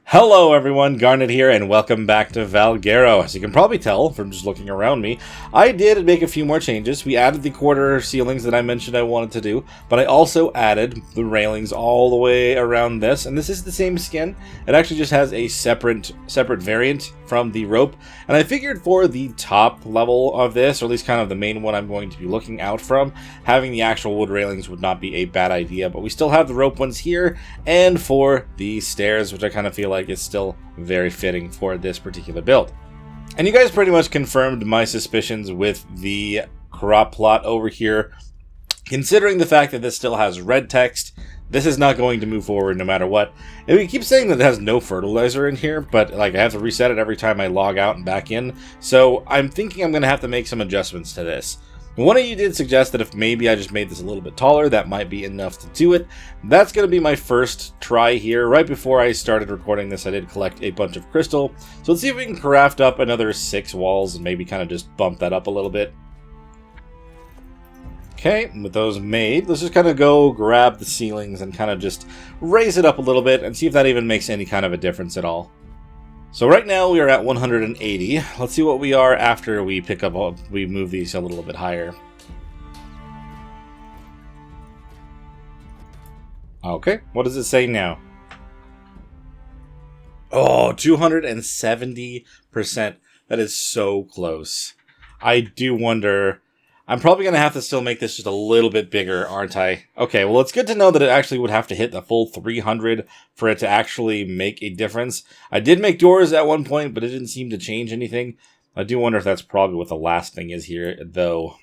Hello everyone, Garnet here, and welcome back to Valguero. As you can probably tell from just looking around me, I did make a few more changes. We added the quarter ceilings that I mentioned I wanted to do, but I also added the railings all the way around this, and this is the same skin. It actually just has a separate variant from the rope, and I figured for the top level of this, or at least kind of the main one I'm going to be looking out from, having the actual wood railings would not be a bad idea, but we still have the rope ones here, and for the stairs, which I kind of feel like is still very fitting for this particular build. And you guys pretty much confirmed my suspicions with the crop plot over here. Considering the fact that this still has red text, this is not going to move forward no matter what. And we keep saying that it has no fertilizer in here, but like I have to reset it every time I log out and back in. So I'm thinking I'm going to have to make some adjustments to this. One of you did suggest that if maybe I just made this a little bit taller, that might be enough to do it. That's going to be my first try here. Right before I started recording this, I did collect a bunch of crystal. So let's see if we can craft up another 6 walls and maybe kind of just bump that up a little bit. Okay, with those made, let's just kind of go grab the ceilings and kind of just raise it up a little bit and see if that even makes any kind of a difference at all. So right now we are at 180. Let's see what we are after we we move these a little bit higher. Okay, what does it say now? Oh, 270%. That is so close. I do wonder... I'm probably going to have to still make this just a little bit bigger, aren't I? Okay, well, it's good to know that it actually would have to hit the full 300 for it to actually make a difference. I did make doors at one point, but it didn't seem to change anything. I do wonder if that's probably what the last thing is here, though.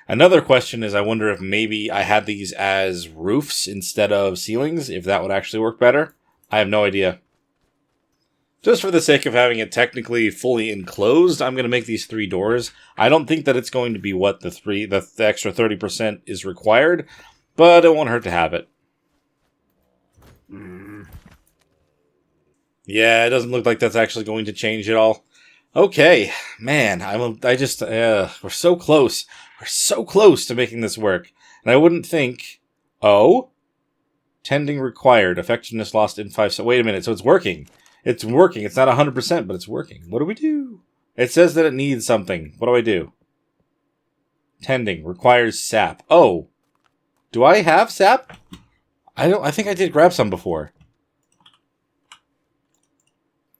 Another question is I wonder if maybe I had these as roofs instead of ceilings, if that would actually work better. I have no idea. Just for the sake of having it technically fully enclosed, I'm going to make these 3 doors. I don't think that it's going to be what the extra 30% is required, but it won't hurt to have it. Yeah, it doesn't look like that's actually going to change at all. Okay, man, we're so close. We're so close to making this work. And I wouldn't think, tending required, effectiveness lost in 5 seconds. Wait a minute, so it's working. It's working. It's not 100%, but it's working. What do we do? It says that it needs something. What do I do? Tending. Requires sap. Oh. Do I have sap? I think I did grab some before.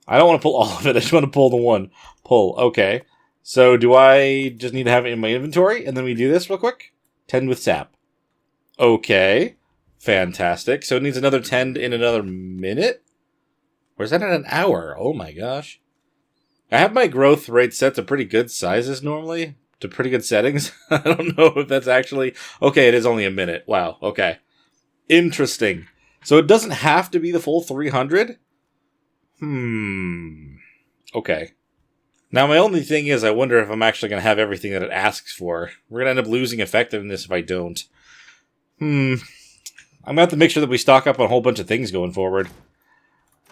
I don't want to pull all of it. I just want to pull the one. Pull. Okay. So do I just need to have it in my inventory? And then we do this real quick? Tend with sap. Okay. Fantastic. So it needs another tend in another minute? Or is that in an hour? Oh my gosh. I have my growth rate set to pretty good sizes normally. To pretty good settings. I don't know if that's actually... Okay, it is only a minute. Wow, okay. Interesting. So it doesn't have to be the full 300? Okay. Now my only thing is I wonder if I'm actually going to have everything that it asks for. We're going to end up losing effectiveness if I don't. I'm going to have to make sure that we stock up on a whole bunch of things going forward.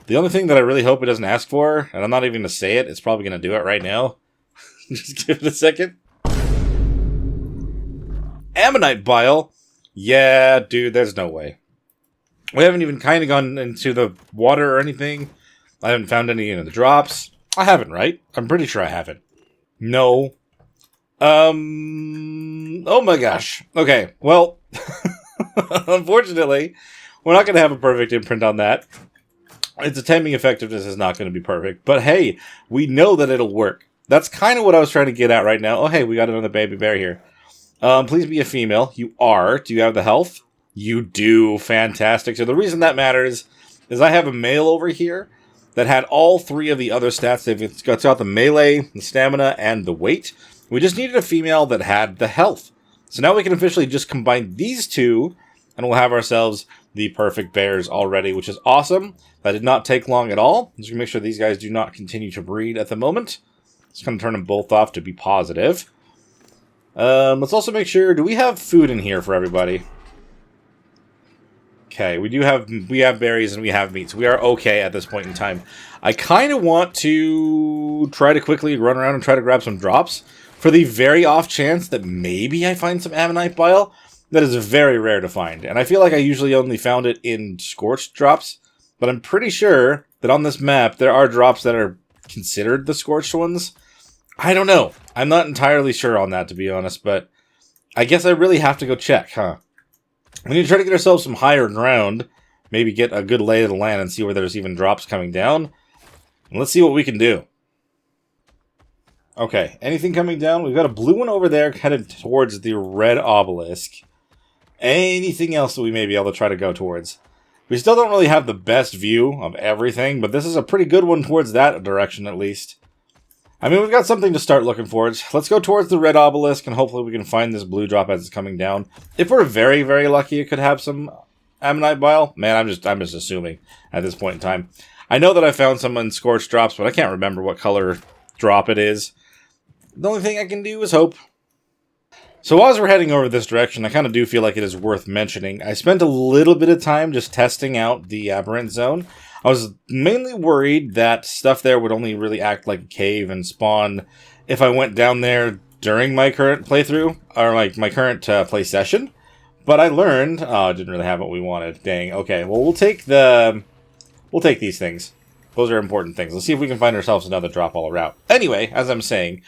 The only thing that I really hope it doesn't ask for, and I'm not even going to say it, it's probably going to do it right now. Just give it a second. Ammonite bile? Yeah, dude, there's no way. We haven't even kind of gone into the water or anything. I haven't found any in the drops. I haven't, right? I'm pretty sure I haven't. No. Oh my gosh. Okay, well, unfortunately, we're not going to have a perfect imprint on that. Its taming effectiveness is not going to be perfect. But hey, we know that it'll work. That's kind of what I was trying to get at right now. Oh, hey, we got another baby bear here. Please be a female. You are. Do you have the health? You do. Fantastic. So the reason that matters is I have a male over here that had all 3 of the other stats. It's got the melee, the stamina, and the weight. We just needed a female that had the health. So now we can officially just combine these 2, and we'll have ourselves the perfect bears already, which is awesome. That did not take long at all. Just gonna make sure these guys do not continue to breed at the moment. Just gonna turn them both off to be positive. Let's also make sure, do we have food in here for everybody? Okay, we have berries and we have meat, so we are okay at this point in time. I kind of want to try to quickly run around and try to grab some drops for the very off chance that maybe I find some ammonite bile. That is very rare to find, and I feel like I usually only found it in scorched drops, but I'm pretty sure that on this map there are drops that are considered the scorched ones. I don't know. I'm not entirely sure on that, to be honest, but I guess I really have to go check, huh? We need to try to get ourselves some higher ground, maybe get a good lay of the land and see where there's even drops coming down. And let's see what we can do. Okay, anything coming down? We've got a blue one over there headed towards the red obelisk. Anything else that we may be able to try to go towards? We still don't really have the best view of everything, but this is a pretty good one towards that direction at least. I mean, we've got something to start looking towards. Let's go towards the red obelisk, and hopefully we can find this blue drop as it's coming down. If we're very, very lucky, it could have some ammonite bile. Man, I'm just assuming at this point in time. I know that I found some unscorched drops, but I can't remember what color drop it is. The only thing I can do is hope. So as we're heading over this direction, I kind of do feel like it is worth mentioning. I spent a little bit of time just testing out the aberrant zone. I was mainly worried that stuff there would only really act like a cave and spawn if I went down there during my current playthrough, or like my current play session. But I learned, oh, it didn't really have what we wanted. Dang. Okay, well we'll take these things. Those are important things. Let's see if we can find ourselves another drop all around. Anyway, as I'm saying,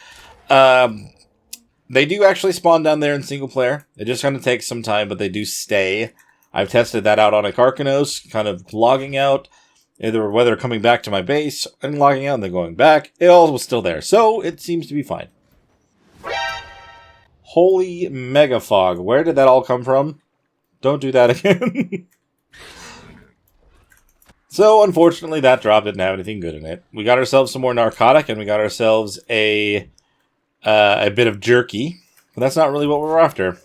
they do actually spawn down there in single player. It just kind of takes some time, but they do stay. I've tested that out on a Carcanos, kind of logging out, either whether coming back to my base and logging out and then going back. It all was still there, so it seems to be fine. Holy mega fog. Where did that all come from? Don't do that again. So, unfortunately, that drop didn't have anything good in it. We got ourselves some more narcotic, and we got ourselves a bit of jerky. But that's not really what we're after.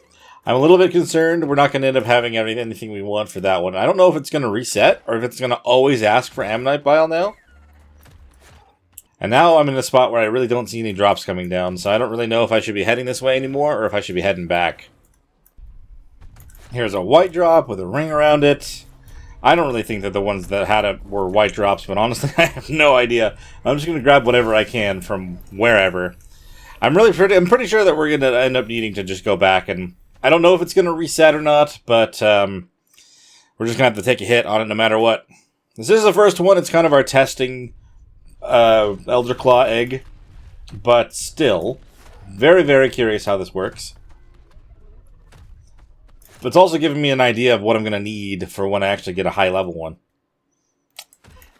I'm a little bit concerned we're not going to end up having anything we want for that one. I don't know if it's going to reset, or if it's going to always ask for ammonite bile now. And now I'm in a spot where I really don't see any drops coming down, so I don't really know if I should be heading this way anymore, or if I should be heading back. Here's a white drop with a ring around it. I don't really think that the ones that had it were white drops, but honestly, I have no idea. I'm just going to grab whatever I can from wherever. I'm pretty sure that we're going to end up needing to just go back, and I don't know if it's going to reset or not, but we're just going to have to take a hit on it no matter what. This is the first one. It's kind of our testing Elder Claw egg, but still, very, very curious how this works. But it's also giving me an idea of what I'm going to need for when I actually get a high-level one.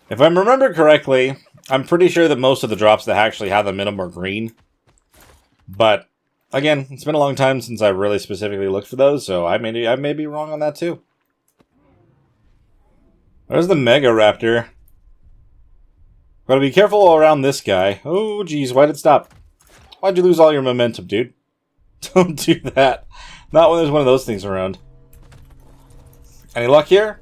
If I remember correctly, I'm pretty sure that most of the drops that actually have the minimum are green. But, again, it's been a long time since I really specifically looked for those, so I may be wrong on that too. There's the Megaraptor. Gotta be careful around this guy. Oh, geez, why did it stop? Why'd you lose all your momentum, dude? Don't do that. Not when there's one of those things around. Any luck here?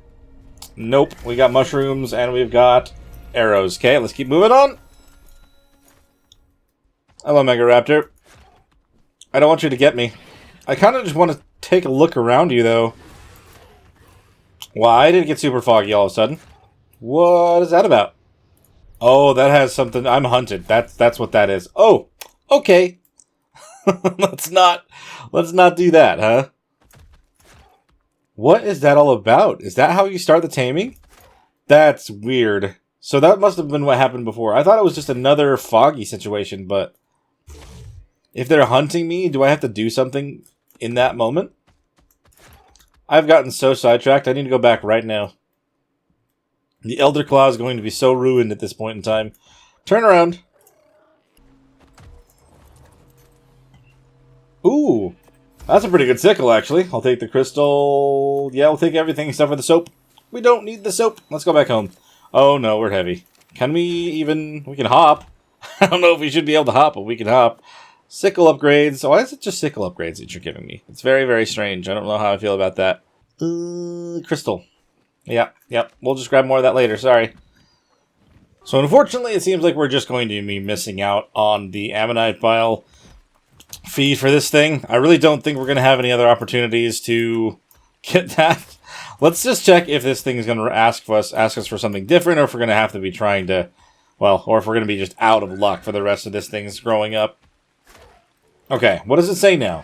Nope. We got mushrooms and we've got arrows. Okay, let's keep moving on. Hello, Megaraptor. I don't want you to get me. I kind of just want to take a look around you, though. Why did it get super foggy all of a sudden? What is that about? Oh, that has something. I'm hunted. That's what that is. Oh, okay. Let's not do that, huh? What is that all about? Is that how you start the taming? That's weird. So that must have been what happened before. I thought it was just another foggy situation, but if they're hunting me, do I have to do something in that moment? I've gotten so sidetracked, I need to go back right now. The Elder Claw is going to be so ruined at this point in time. Turn around. Ooh, that's a pretty good sickle, actually. I'll take the crystal. Yeah, we'll take everything except for the soap. We don't need the soap. Let's go back home. Oh, no, we're heavy. Can we even... We can hop. I don't know if we should be able to hop, but we can hop. Sickle upgrades. Why is it just sickle upgrades that you're giving me? It's very, very strange. I don't know how I feel about that. Crystal. Yep. We'll just grab more of that later. Sorry. So, unfortunately, it seems like we're just going to be missing out on the ammonite bile feed for this thing. I really don't think we're going to have any other opportunities to get that. Let's just check if this thing is going to ask us for something different, or if we're going to have to be trying to, well, or if we're going to be just out of luck for the rest of this thing's growing up. Okay, what does it say now?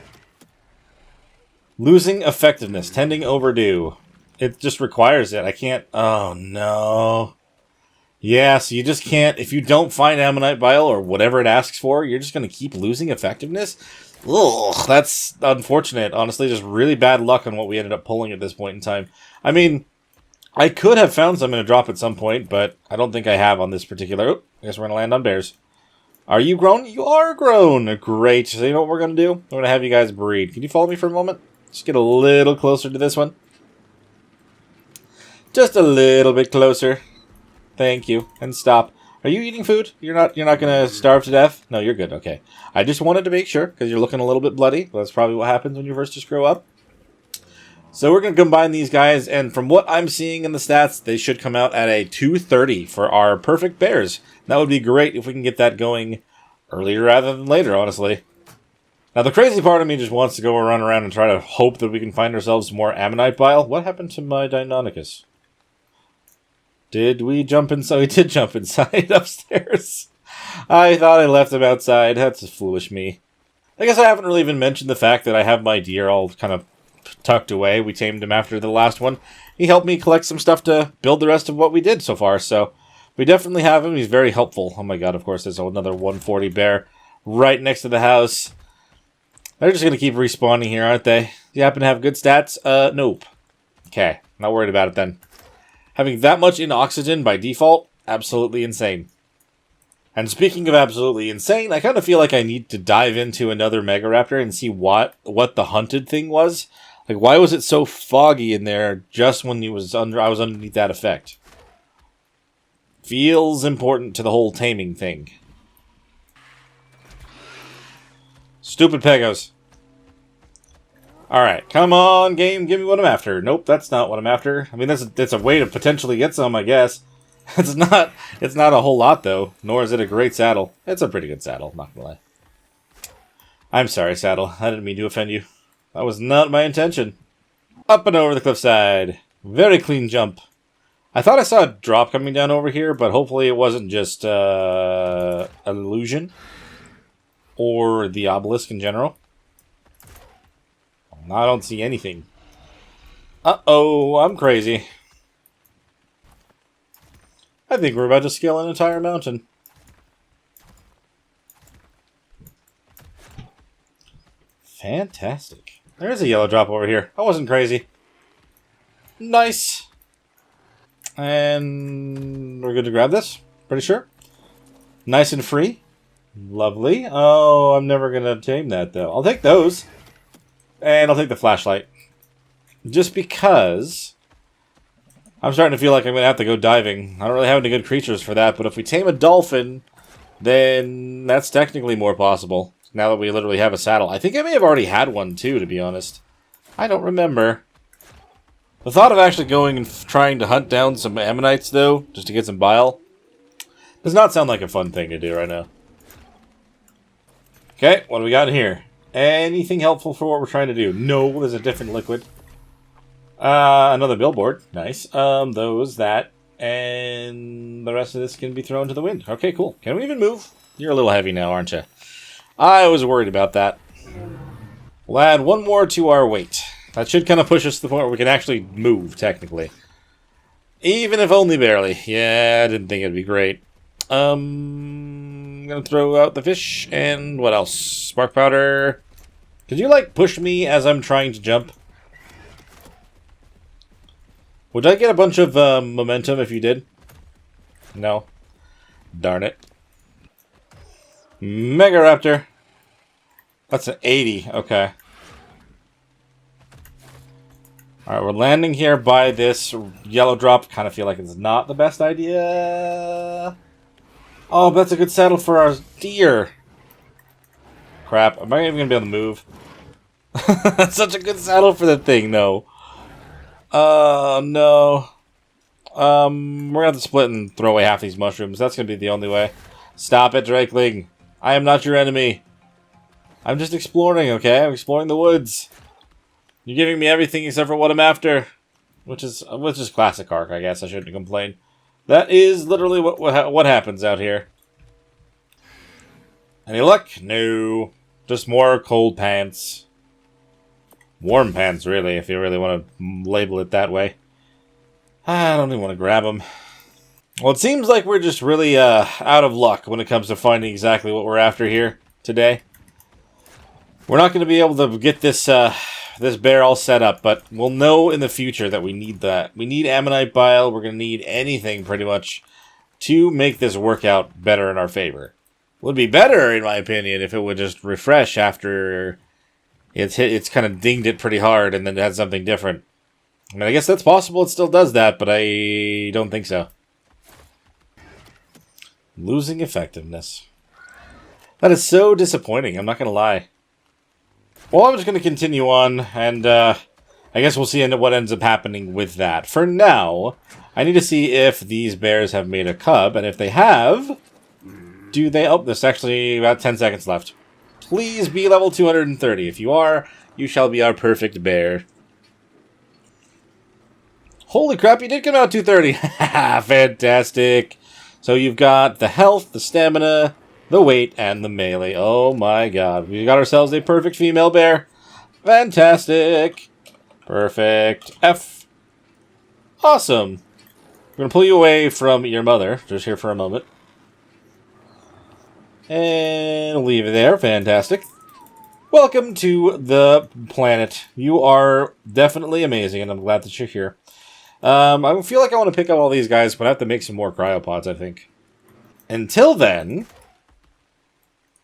Losing effectiveness, tending overdue. It just requires it. I can't... Oh, no. Yeah, so you just can't... If you don't find Ammonite Bile or whatever it asks for, you're just going to keep losing effectiveness? Ugh, that's unfortunate. Honestly, just really bad luck on what we ended up pulling at this point in time. I mean, I could have found something to drop at some point, but I don't think I have on this particular... Oh, I guess we're going to land on bears. Are you grown? You are grown! Great. So you know what we're going to do? We're going to have you guys breed. Can you follow me for a moment? Just get a little closer to this one. Just a little bit closer. Thank you. And stop. Are you eating food? You're not going to starve to death? No, you're good. Okay. I just wanted to make sure, because you're looking a little bit bloody. That's probably what happens when you first just grow up. So we're going to combine these guys, and from what I'm seeing in the stats, they should come out at a 230 for our perfect bears. That would be great if we can get that going earlier rather than later, honestly. Now, the crazy part of me just wants to go run around and try to hope that we can find ourselves more Ammonite Bile. What happened to my Deinonychus? Did we jump inside? We did jump inside upstairs. I thought I left him outside. That's a foolish me. I guess I haven't really even mentioned the fact that I have my deer all kind of tucked away. We tamed him after the last one. He helped me collect some stuff to build the rest of what we did so far, so we definitely have him. He's very helpful. Oh my god, of course, there's another 140 bear right next to the house. They're just going to keep respawning here, aren't they? You happen to have good stats? Nope. Okay, not worried about it then. Having that much in oxygen by default, absolutely insane. And speaking of absolutely insane, I kind of feel like I need to dive into another Megaraptor and see what the hunted thing was. Like, why was it so foggy in there just when I was underneath that effect? Feels important to the whole taming thing. Stupid Pegos. Alright, come on, game, give me what I'm after. Nope, that's not what I'm after. I mean, that's a way to potentially get some, I guess. It's not a whole lot, though, nor is it a great saddle. It's a pretty good saddle, not gonna lie. I'm sorry, saddle. I didn't mean to offend you. That was not my intention. Up and over the cliffside. Very clean jump. I thought I saw a drop coming down over here, but hopefully it wasn't just an illusion. Or the obelisk in general. I don't see anything. Uh-oh, I'm crazy. I think we're about to scale an entire mountain. Fantastic. There's a yellow drop over here. I wasn't crazy. Nice. And we're good to grab this. Pretty sure. Nice and free. Lovely. Oh, I'm never going to tame that, though. I'll take those. And I'll take the flashlight. Just because I'm starting to feel like I'm going to have to go diving. I don't really have any good creatures for that, but if we tame a dolphin, then that's technically more possible. Now that we literally have a saddle. I think I may have already had one, too, to be honest. I don't remember. The thought of actually going and trying to hunt down some ammonites, though, just to get some bile, does not sound like a fun thing to do right now. Okay, what do we got in here? Anything helpful for what we're trying to do? No, there's a different liquid. Another billboard. Nice. Those, that, and the rest of this can be thrown to the wind. Okay, cool. Can we even move? You're a little heavy now, aren't you? I was worried about that. We'll add one more to our weight. That should kind of push us to the point where we can actually move, technically. Even if only barely. Yeah, I didn't think it'd be great. I'm gonna throw out the fish, and what else? Spark powder. Could you, like, push me as I'm trying to jump? Would I get a bunch of momentum if you did? No. Darn it. Megaraptor. That's an 80. Okay. Alright, we're landing here by this yellow drop. Kind of feel like it's not the best idea. Oh, that's a good saddle for our deer. Crap. Am I even going to be able to move? That's such a good saddle for the thing, no. No. We're going to have to split and throw away half these mushrooms. That's going to be the only way. Stop it, Drakeling. I am not your enemy. I'm just exploring, okay? I'm exploring the woods. You're giving me everything except for what I'm after. Which is classic Ark, I guess. I shouldn't complain. That is literally what happens out here. Any luck? No. Just more cold pants. Warm pants, really, if you really want to label it that way. I don't even want to grab them. Well, it seems like we're just really out of luck when it comes to finding exactly what we're after here today. We're not going to be able to get this this bear all set up, but we'll know in the future that we need that. We need ammonite bile. We're going to need anything pretty much to make this work out better in our favor. It would be better, in my opinion, if it would just refresh after it's kind of dinged it pretty hard and then it had something different. I mean, I guess that's possible. It still does that, but I don't think so. Losing effectiveness. That is so disappointing. I'm not going to lie. Well, I'm just going to continue on, and I guess we'll see what ends up happening with that. For now, I need to see if these bears have made a cub, and if they have, do they... Oh, there's actually about 10 seconds left. Please be level 230. If you are, you shall be our perfect bear. Holy crap, you did come out 230. Fantastic. So you've got the health, the stamina, the weight, and the melee. Oh my god. We got ourselves a perfect female bear. Fantastic. Perfect. F. Awesome. We're going to pull you away from your mother. Just here for a moment. And leave it there. Fantastic. Welcome to the planet. You are definitely amazing, and I'm glad that you're here. I feel like I want to pick up all these guys, but I have to make some more cryopods, I think. Until then,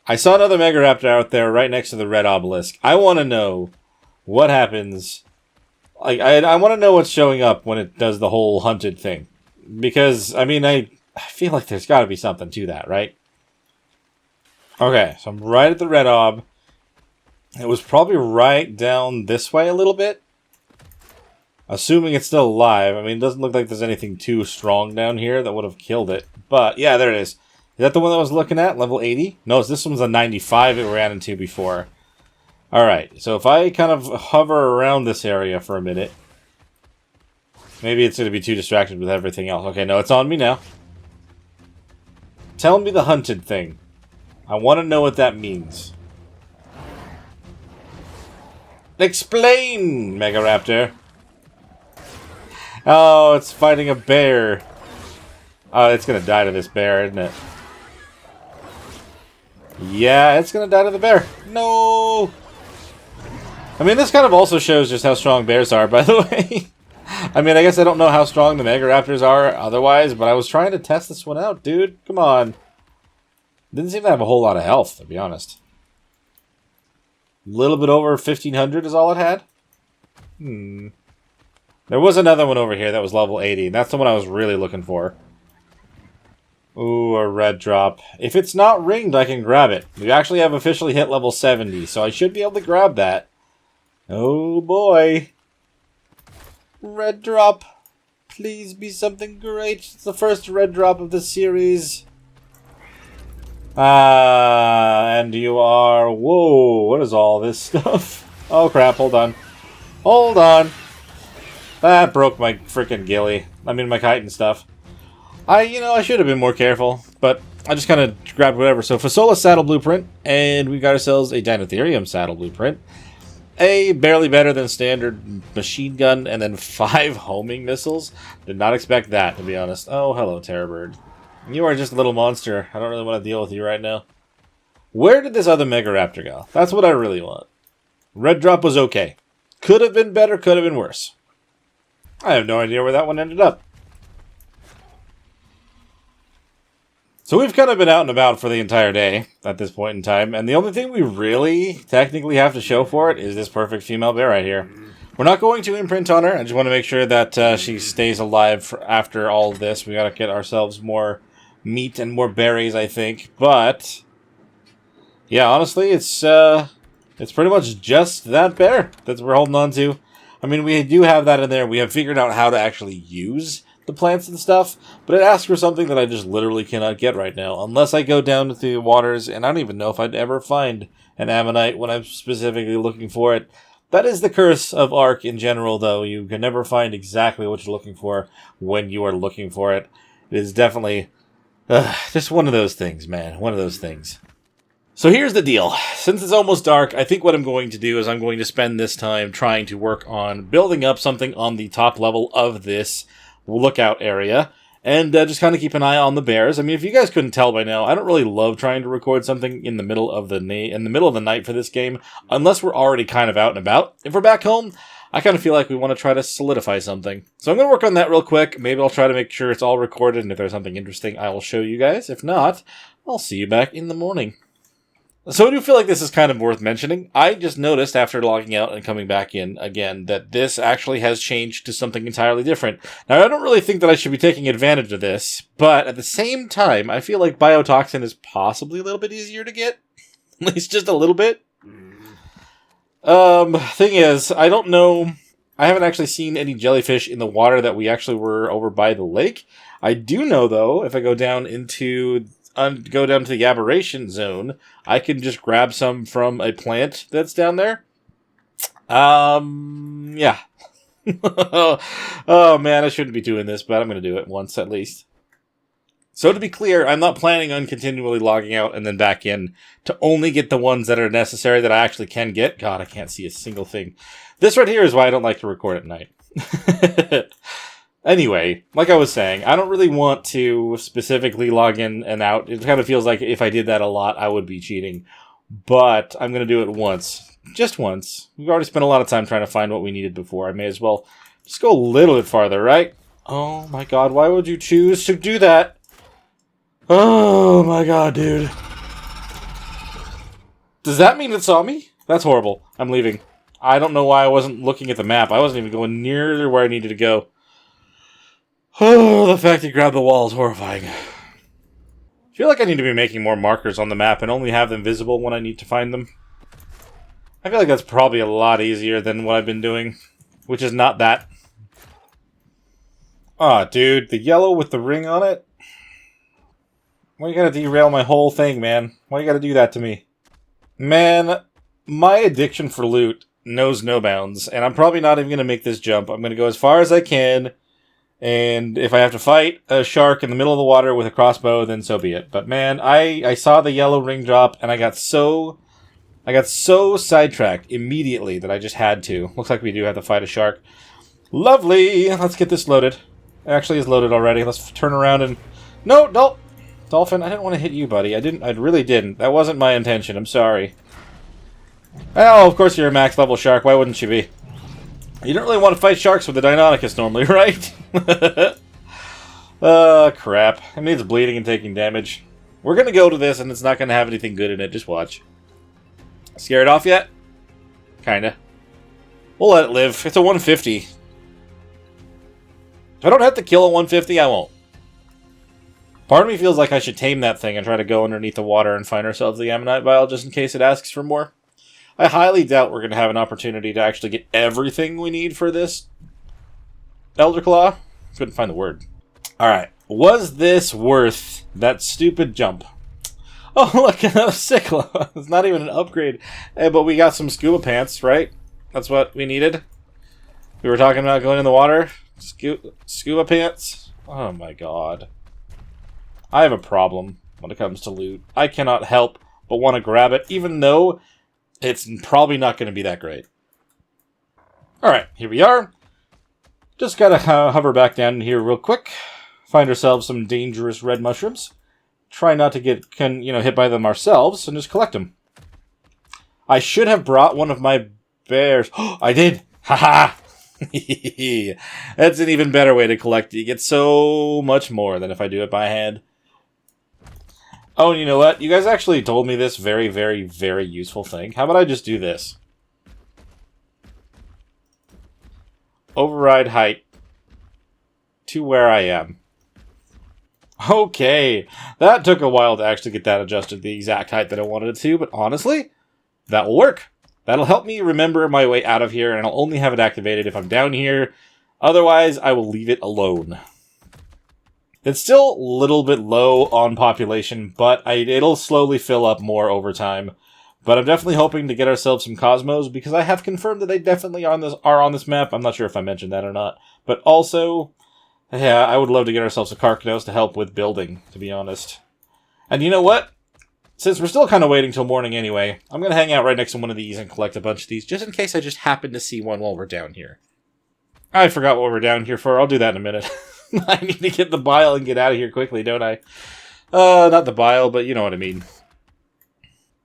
I saw another Megaraptor out there right next to the red obelisk. I want to know what happens. I want to know what's showing up when it does the whole hunted thing. Because, I mean, I feel like there's got to be something to that, right? Okay, so I'm right at the red ob. It was probably right down this way a little bit. Assuming it's still alive. I mean, it doesn't look like there's anything too strong down here that would have killed it. But, yeah, there it is. Is that the one that I was looking at? Level 80? No, this one's a 95 it ran into before. Alright, so if I kind of hover around this area for a minute. Maybe it's going to be too distracted with everything else. Okay, no, it's on me now. Tell me the hunted thing. I want to know what that means. Explain, Megaraptor. Oh, it's fighting a bear. Oh, it's going to die to this bear, isn't it? Yeah, it's going to die to the bear. No! I mean, this kind of also shows just how strong bears are, by the way. I mean, I guess I don't know how strong the Megaraptors are otherwise, but I was trying to test this one out, dude. Come on. Didn't seem to have a whole lot of health, to be honest. A little bit over 1,500 is all it had? There was another one over here that was level 80. And that's the one I was really looking for. Ooh, a red drop. If it's not ringed, I can grab it. We actually have officially hit level 70, so I should be able to grab that. Oh, boy. Red drop. Please be something great. It's the first red drop of the series. And you are... Whoa, what is all this stuff? Oh, crap, hold on. Hold on. That broke my freaking ghillie. I mean, my kite and stuff. I should have been more careful, but I just kind of grabbed whatever. So, Fasola saddle blueprint, and we got ourselves a Dinotherium saddle blueprint. A barely better than standard machine gun, and then 5 homing missiles. Did not expect that, to be honest. Oh, hello, Terrorbird. You are just a little monster. I don't really want to deal with you right now. Where did this other Megaraptor go? That's what I really want. Red drop was okay. Could have been better, could have been worse. I have no idea where that one ended up. So we've kind of been out and about for the entire day at this point in time, and the only thing we really technically have to show for it is this perfect female bear right here. We're not going to imprint on her. I just want to make sure that she stays alive after all this. We got to get ourselves more meat and more berries, I think. But yeah, honestly, it's pretty much just that bear that we're holding on to. I mean, we do have that in there. We have figured out how to actually use the plants and stuff, but it asks for something that I just literally cannot get right now, unless I go down to the waters, and I don't even know if I'd ever find an ammonite when I'm specifically looking for it. That is the curse of Ark in general, though. You can never find exactly what you're looking for when you are looking for it. It is definitely just one of those things, man. One of those things. So here's the deal. Since it's almost dark, I think what I'm going to do is I'm going to spend this time trying to work on building up something on the top level of this lookout area. And just kind of keep an eye on the bears. I mean, if you guys couldn't tell by now, I don't really love trying to record something in the middle of the night for this game, unless we're already kind of out and about. If we're back home, I kind of feel like we want to try to solidify something. So I'm going to work on that real quick. Maybe I'll try to make sure it's all recorded, and if there's something interesting, I will show you guys. If not, I'll see you back in the morning. So I do feel like this is kind of worth mentioning. I just noticed after logging out and coming back in again that this actually has changed to something entirely different. Now, I don't really think that I should be taking advantage of this, but at the same time, I feel like biotoxin is possibly a little bit easier to get. At least just a little bit. Thing is, I don't know. I haven't actually seen any jellyfish in the water that we actually were over by the lake. I do know, though, if I go down to the aberration zone, I can just grab some from a plant that's down there. Yeah. Oh, man, I shouldn't be doing this, but I'm going to do it once at least. So to be clear, I'm not planning on continually logging out and then back in to only get the ones that are necessary that I actually can get. God, I can't see a single thing. This right here is why I don't like to record at night. Anyway, like I was saying, I don't really want to specifically log in and out. It kind of feels like if I did that a lot, I would be cheating. But I'm going to do it once. Just once. We've already spent a lot of time trying to find what we needed before. I may as well just go a little bit farther, right? Oh my god, why would you choose to do that? Oh my god, dude. Does that mean it saw me? That's horrible. I'm leaving. I don't know why I wasn't looking at the map. I wasn't even going near where I needed to go. Oh, the fact he grabbed the wall is horrifying. I feel like I need to be making more markers on the map and only have them visible when I need to find them. I feel like that's probably a lot easier than what I've been doing, which is not that. Aw, dude, the yellow with the ring on it? Why you gotta derail my whole thing, man? Why you gotta do that to me? Man, my addiction for loot knows no bounds, and I'm probably not even gonna make this jump. I'm gonna go as far as I can. And if I have to fight a shark in the middle of the water with a crossbow, then so be it. But man, I saw the yellow ring drop, and I got so sidetracked immediately that I just had to. Looks like we do have to fight a shark. Lovely! Let's get this loaded. It actually is loaded already. Let's turn around and... No, don't! Dolphin, I didn't want to hit you, buddy. I really didn't. That wasn't my intention. I'm sorry. Well, of course you're a max level shark. Why wouldn't you be? You don't really want to fight sharks with the Deinonychus normally, right? Crap. It needs bleeding and taking damage. We're going to go to this, and it's not going to have anything good in it. Just watch. Scared off yet? Kinda. We'll let it live. It's a 150. If I don't have to kill a 150, I won't. Part of me feels like I should tame that thing and try to go underneath the water and find ourselves the ammonite vial just in case it asks for more. I highly doubt we're going to have an opportunity to actually get everything we need for this Elder Claw. Couldn't find the word. Alright. Was this worth that stupid jump? Oh, look, another sickle. It's not even an upgrade. Hey, but we got some scuba pants, right? That's what we needed. We were talking about going in the water. Scuba pants. Oh my god. I have a problem when it comes to loot. I cannot help but want to grab it, even though it's probably not going to be that great. Alright, here we are. Just gotta hover back down here real quick. Find ourselves some dangerous red mushrooms. Try not to get hit by them ourselves, and just collect them. I should have brought one of my bears. Oh, I did! Haha! That's an even better way to collect it. You get so much more than if I do it by hand. Oh, and you know what? You guys actually told me this very, very, very useful thing. How about I just do this? Override height to where I am. Okay, that took a while to actually get that adjusted to the exact height that I wanted it to, but honestly, that will work. That'll help me remember my way out of here, and I'll only have it activated if I'm down here. Otherwise, I will leave it alone. It's still a little bit low on population, but it'll slowly fill up more over time. But I'm definitely hoping to get ourselves some Cosmos, because I have confirmed that they definitely are on this map. I'm not sure if I mentioned that or not. But also, yeah, I would love to get ourselves a Carcanos to help with building, to be honest. And you know what? Since we're still kind of waiting till morning anyway, I'm going to hang out right next to one of these and collect a bunch of these, just in case I just happen to see one while we're down here. I forgot what we're down here for. I'll do that in a minute. I need to get the bile and get out of here quickly, don't I? Not the bile, but you know what I mean.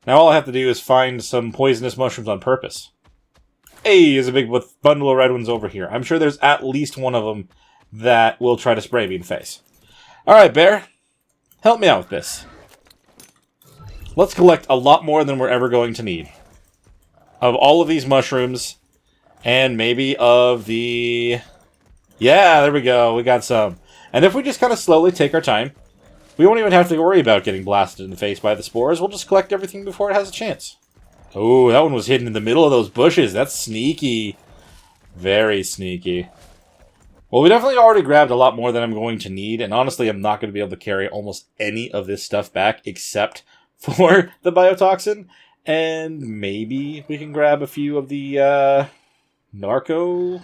Now all I have to do is find some poisonous mushrooms on purpose. Hey, there's a big bundle of red ones over here. I'm sure there's at least one of them that will try to spray me in the face. Alright, bear. Help me out with this. Let's collect a lot more than we're ever going to need. Of all of these mushrooms, and maybe of the... Yeah, there we go. We got some. And if we just kind of slowly take our time, we won't even have to worry about getting blasted in the face by the spores. We'll just collect everything before it has a chance. Oh, that one was hidden in the middle of those bushes. That's sneaky. Very sneaky. Well, we definitely already grabbed a lot more than I'm going to need, and honestly, I'm not going to be able to carry almost any of this stuff back except for the biotoxin. And maybe we can grab a few of the narco...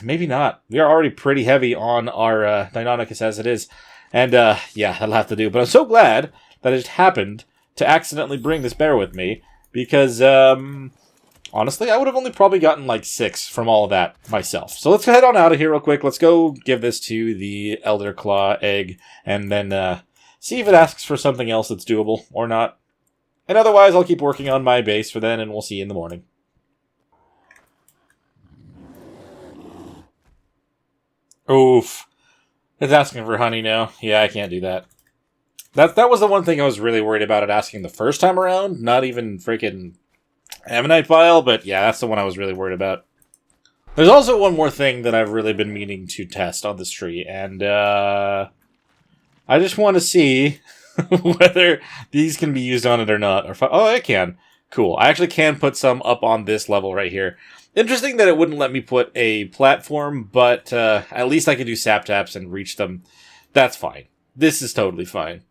maybe not. We are already pretty heavy on our Deinonychus as it is. And, yeah, that'll have to do. But I'm so glad that it happened to accidentally bring this bear with me. Because, honestly, I would have only probably gotten, like, 6 from all of that myself. So let's head on out of here real quick. Let's go give this to the Elder Claw egg. And then, see if it asks for something else that's doable or not. And otherwise, I'll keep working on my base for then, and we'll see you in the morning. Oof. It's asking for honey now. Yeah, I can't do that. That was the one thing I was really worried about it asking the first time around. Not even freaking Ammonite Vial, but yeah, that's the one I was really worried about. There's also one more thing that I've really been meaning to test on this tree, and I just want to see whether these can be used on it or not. Oh, I can. Cool. I actually can put some up on this level right here. Interesting that it wouldn't let me put a platform, but at least I can do sap taps and reach them. That's fine. This is totally fine.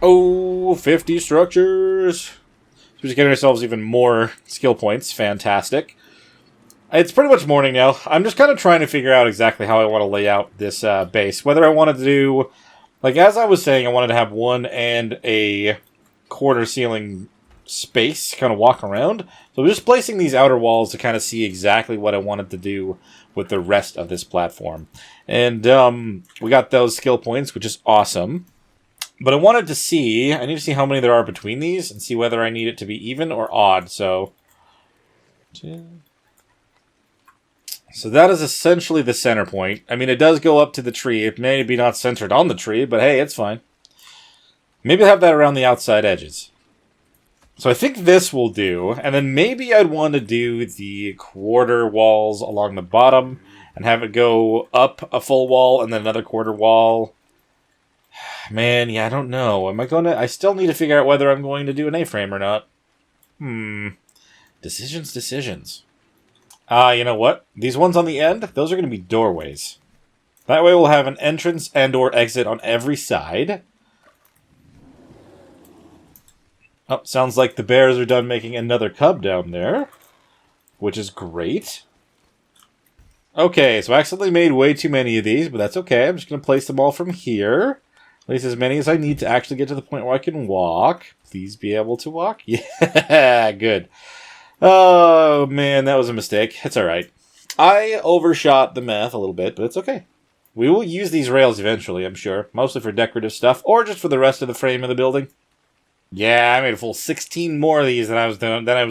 Oh, 50 structures. We're just getting ourselves even more skill points. Fantastic. It's pretty much morning now. I'm just kind of trying to figure out exactly how I want to lay out this base. Whether I wanted to do... Like, as I was saying, I wanted to have 1 and a quarter ceiling space, kind of walk around. So I'm just placing these outer walls to kind of see exactly what I wanted to do with the rest of this platform. And we got those skill points, which is awesome. But I wanted to see, I need to see how many there are between these and see whether I need it to be even or odd. So that is essentially the center point. I mean, it does go up to the tree. It may be not centered on the tree, but hey, it's fine. Maybe I'll have that around the outside edges. So I think this will do, and then maybe I'd want to do the quarter walls along the bottom and have it go up a full wall and then another quarter wall. Man, yeah, I don't know. I still need to figure out whether I'm going to do an A-frame or not. Decisions. You know what? These ones on the end, those are going to be doorways. That way we'll have an entrance and or exit on every side. Oh, sounds like the bears are done making another cub down there, which is great. Okay, so I accidentally made way too many of these, but that's okay. I'm just going to place them all from here. At least as many as I need to actually get to the point where I can walk. Please be able to walk. Yeah, good. Oh, man, that was a mistake. It's alright. I overshot the math a little bit, but it's okay. We will use these rails eventually, I'm sure. Mostly for decorative stuff, or just for the rest of the frame of the building. Yeah, I made a full 16 more of these than I was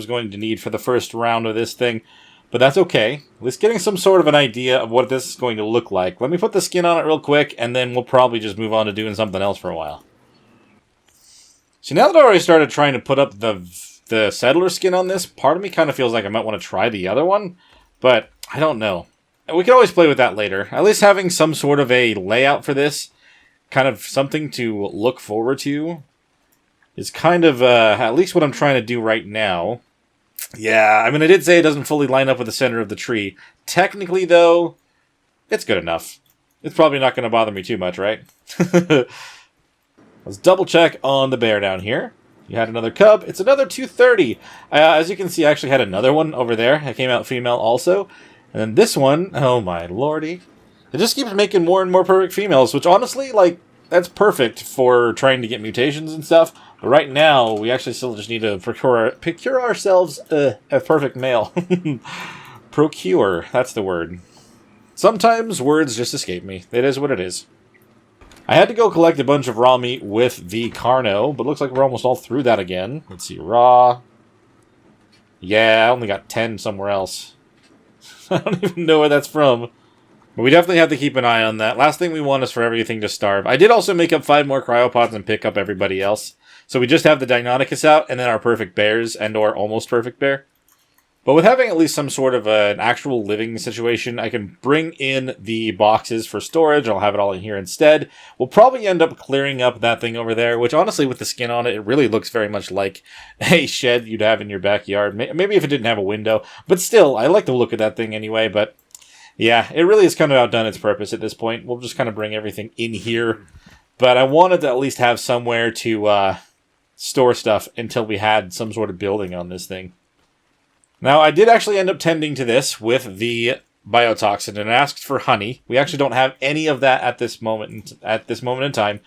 going to need for the first round of this thing. But that's okay. At least getting some sort of an idea of what this is going to look like. Let me put the skin on it real quick, and then we'll probably just move on to doing something else for a while. So now that I already started trying to put up the settler skin on this, part of me kind of feels like I might want to try the other one. But I don't know. We can always play with that later. At least having some sort of a layout for this, kind of something to look forward to, is kind of at least what I'm trying to do right now. Yeah, I mean, I did say it doesn't fully line up with the center of the tree. Technically, though, it's good enough. It's probably not going to bother me too much, right? Let's double check on the bear down here. You had another cub. It's another 230. As you can see, I actually had another one over there. It came out female also. And then this one, oh my lordy. It just keeps making more and more perfect females, which honestly, like, that's perfect for trying to get mutations and stuff. But right now, we actually still just need to procure ourselves a perfect male. Procure, that's the word. Sometimes words just escape me. It is what it is. I had to go collect a bunch of raw meat with the Carno, but looks like we're almost all through that again. Let's see, raw. Yeah, I only got 10 somewhere else. I don't even know where that's from. But we definitely have to keep an eye on that. Last thing we want is for everything to starve. I did also make up 5 more cryopods and pick up everybody else. So we just have the Deinonychus out, and then our perfect bears, and or almost perfect bear. But with having at least some sort of an actual living situation, I can bring in the boxes for storage. I'll have it all in here instead. We'll probably end up clearing up that thing over there, which honestly, with the skin on it, it really looks very much like a shed you'd have in your backyard. Maybe if it didn't have a window. But still, I like the look of that thing anyway. But yeah, it really has kind of outdone its purpose at this point. We'll just kind of bring everything in here. But I wanted to at least have somewhere to store stuff until we had some sort of building on this thing. Now, I did actually end up tending to this with the biotoxin and asked for honey. We actually don't have any of that at this moment in time.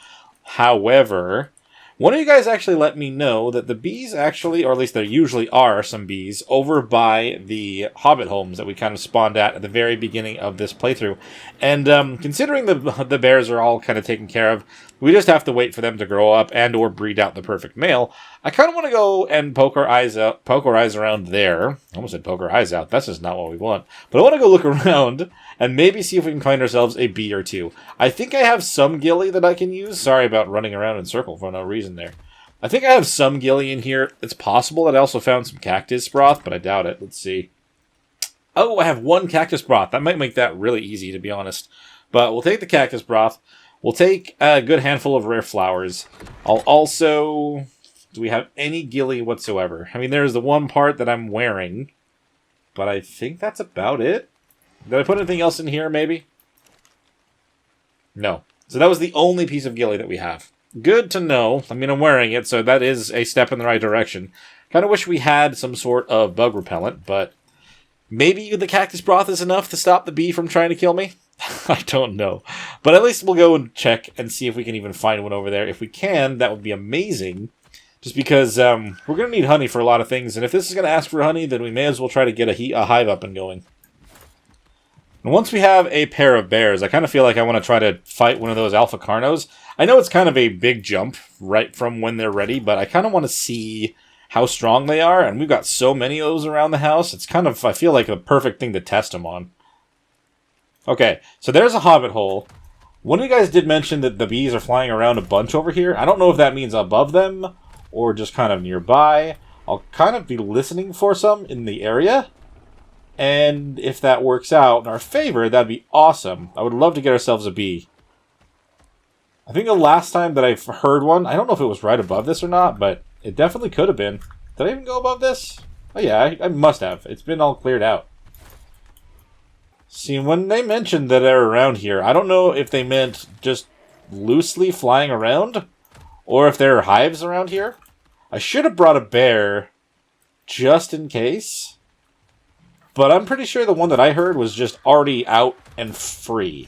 However, one of you guys actually let me know that the bees actually, or at least there usually are some bees, over by the hobbit homes that we kind of spawned at the very beginning of this playthrough. And considering the bears are all kind of taken care of, we just have to wait for them to grow up and or breed out the perfect male. I kind of want to go and poke our eyes around there. I almost said poke our eyes out. That's just not what we want. But I want to go look around and maybe see if we can find ourselves a bee or two. I think I have some gilly that I can use. Sorry about running around in circle for no reason there. I think I have some gilly in here. It's possible that I also found some cactus broth, but I doubt it. Let's see. Oh, I have 1 cactus broth. That might make that really easy, to be honest. But we'll take the cactus broth. We'll take a good handful of rare flowers. I'll also... Do we have any gilly whatsoever? I mean, there's the one part that I'm wearing. But I think that's about it. Did I put anything else in here, maybe? No. So that was the only piece of gilly that we have. Good to know. I mean, I'm wearing it, so that is a step in the right direction. Kind of wish we had some sort of bug repellent, but... Maybe the cactus broth is enough to stop the bee from trying to kill me? I don't know. But at least we'll go and check and see if we can even find one over there. If we can, that would be amazing. Just because we're going to need honey for a lot of things. And if this is going to ask for honey, then we may as well try to get a hive up and going. And once we have a pair of bears, I kind of feel like I want to try to fight one of those alpha carnos. I know it's kind of a big jump right from when they're ready, but I kind of want to see how strong they are. And we've got so many of those around the house. It's kind of, I feel like, a perfect thing to test them on. Okay, so there's a hobbit hole. One of you guys did mention that the bees are flying around a bunch over here. I don't know if that means above them or just kind of nearby. I'll kind of be listening for some in the area. And if that works out in our favor, that'd be awesome. I would love to get ourselves a bee. I think the last time that I've heard one, I don't know if it was right above this or not, but it definitely could have been. Did I even go above this? Oh yeah, I must have. It's been all cleared out. See, when they mentioned that they're around here, I don't know if they meant just loosely flying around, or if there are hives around here. I should have brought a bear, just in case. But I'm pretty sure the one that I heard was just already out and free.